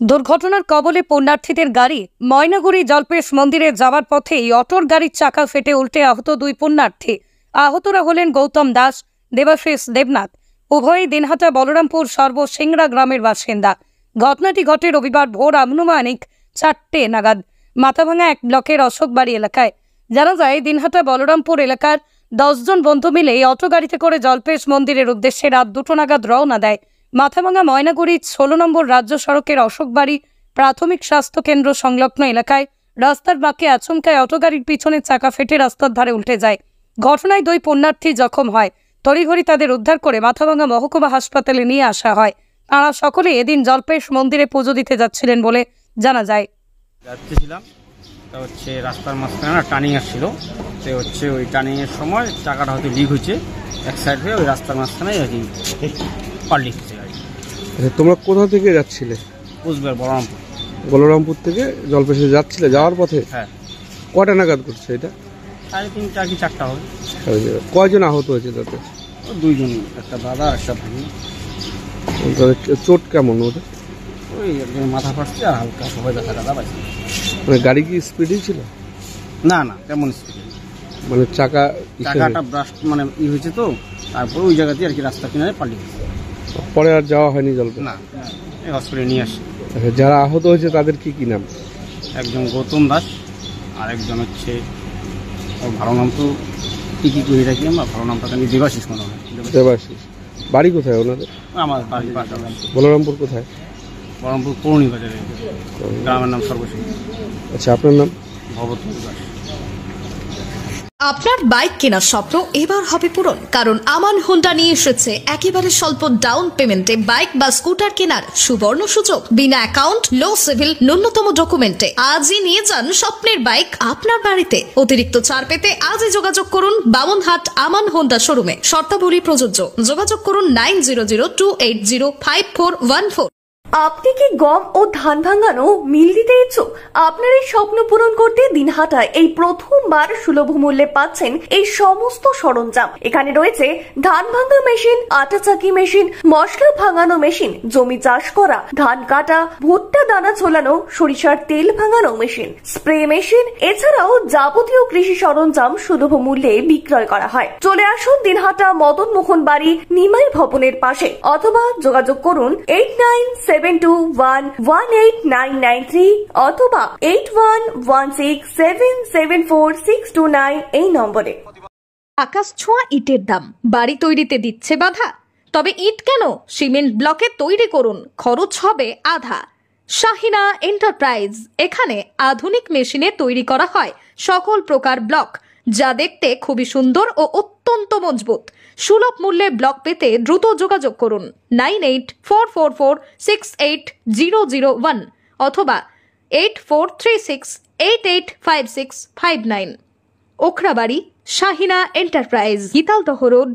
দুর্ঘটনার কবলে পুণ্যার্থীদের গাড়ি। ময়নাগুড়ি জল্পেশ মন্দিরে যাওয়ার পথেই অটোর গাড়ির চাকা ফেটে উল্টে আহত দুই পুণ্যার্থী। আহতরা হলেন গৌতম দাস, দেবাশিস দেবনাথ। উভয়ই দিনহাটা বলরামপুর সর্বসিংড়া গ্রামের বাসিন্দা। ঘটনাটি ঘটে রবিবার ভোর আনুমানিক 4টে নাগাদ মাথাভাঙা 1 ব্লকের অশোকবাড়ি এলাকায়। জানা যায়, দিনহাটা বলরামপুর এলাকার 10 জন বন্ধু মিলে অটো গাড়িতে করে জল্পেশ মন্দিরের উদ্দেশ্যে রাত 2টো নাগাদ রওনা দেয়। মাথাভাঙা ময়নাগুড়ি 16 নম্বর রাজ্য সড়কের অশোকবাড়ি প্রাথমিক স্বাস্থ্য কেন্দ্র সংলগ্ন এলাকায় রাস্তার বাঁকে আচমকায় অটো গাড়ির পিছনের চাকা ফেটে রাস্তার ধারে উল্টে যায়। ঘটনায় 2 পুণ্যার্থী জখম হয়। তড়িঘড়ি তাদের উদ্ধার করে মাথাভাঙা মহকুমা হাসপাতালে নিয়ে আসা হয়। তাঁরা সকলে এদিন জল্পেশ মন্দিরে পুজো দিতে যাচ্ছিলেন বলে জানা যায়। রাস্তার মাঝখানে টার্নিং আসছিল, ওই টার্নিং এর সময় চাকাটা হয়তো লিক হয়েছে, এক সাইড হয়ে ওই রাস্তার মাঝখানে পাল্টি হচ্ছে গাড়ি। তোমরা কোথা থেকে যাচ্ছিলে? কুচবিহার বলরামপুর। বলরামপুর থেকে জল্পেশে যাচ্ছিলে, যাওয়ার পথে? হ্যাঁ। কটা নাগাদ করছে এটা? 3:30 কি 4টা হবে। কয়জন আহত হয়েছে তাতে? 2 জন, একটা দাদা আর একটা ভাই। চোট কেমন ওদের? ওই একজন মাথা ফাটছে আর হালকা সবাই ব্যথা পাইছে। মানে গাড়ি কি স্পিডে ছিল? না, কেমন স্পিডে, মানে চাকাটা ব্রাস্ট মানে হয়েছে তো, তারপর ওই জায়গাতে আর কি রাস্তা কিনারে পাল্টি গেছে। পরে আর যাওয়া হয়নি জলপে? না, এই হসপিটালে নিয়ে আসে। যারা আহত হয়েছে তাদের কি নাম? একজন গৌতম দাস আর একজন ওর ভালো নাম তো কি করে রাখি আমরা, ভালো নামটা নিয়ে দেবাশিস মনে হয়। দেবাশিস। বাড়ি কোথায় ওনাদের? আমার বাড়ির পাশে। বলরামপুর কোথায়? বলরামপুর পৌনি বাজারে। গ্রামের নাম সর্বসিং। আচ্ছা, আপনার নাম? ভবতী দাস। আপনার বাইক কেনার স্বপ্ন এবার হবে পূরণ, কারণ আমান হোন্ডা নিয়ে এসেছে একেবারে স্বল্প ডাউন পেমেন্টে বাইক বা স্কুটার কেনার সুবর্ণ সুযোগ। বিনা অ্যাকাউন্ট, লো সিভিল, ন্যূনতম ডকুমেন্টে আজই নিয়ে যান স্বপ্নের বাইক আপনার বাড়িতে। অতিরিক্ত ছাড় পেতে আজই যোগাযোগ করুন বামনহাট আমান হোন্ডা শোরুমে। শর্তাবলী প্রযোজ্য। যোগাযোগ করুন 9002805414। আপনি কি গম ও ধান ভাঙানো মিল দিতে ইচ্ছুক? আপনার এই স্বপ্ন পূরণ করতে দিনহাটায় এই প্রথমবার সুলভ মূল্যে পাচ্ছেন এই সমস্ত সরঞ্জাম। এখানে রয়েছে ধান ভাঙা মেশিন, আটা চাকি মেশিন, মশলা ভাঙানো মেশিন, জমি চাষ করা, ধান কাটা, ভুট্টা দানা ছোলানো, সরিষার তেল ভাঙানো মেশিন, স্প্রে মেশিন, এছাড়াও যাবতীয় কৃষি সরঞ্জাম সুলভ মূল্যে বিক্রয় করা হয়। চলে আসুন দিনহাটা মদন মোহন বাড়ি নিমাই ভবনের পাশে, অথবা যোগাযোগ করুন 8972118993 অথবা 8116774629 এই নম্বরে। আকাশ ছোঁয়া ইটের দাম বাড়ি তৈরিতে দিচ্ছে বাধা? তবে ইট কেন, সিমেন্ট ব্লকে তৈরি করুন, খরচ হবে আধা। শাহিনা এন্টারপ্রাইজ, এখানে আধুনিক মেশিনে তৈরি করা হয় সকল প্রকার ব্লক, যা দেখতে খুবই সুন্দর ও অত্যন্ত মজবুত। সুলভ মূল্যে ব্লক পেতে দ্রুত যোগাযোগ করুন 9844468001 অথবা 8436885659। Okhrabari, Shahina enterprise, Gitaldaha road,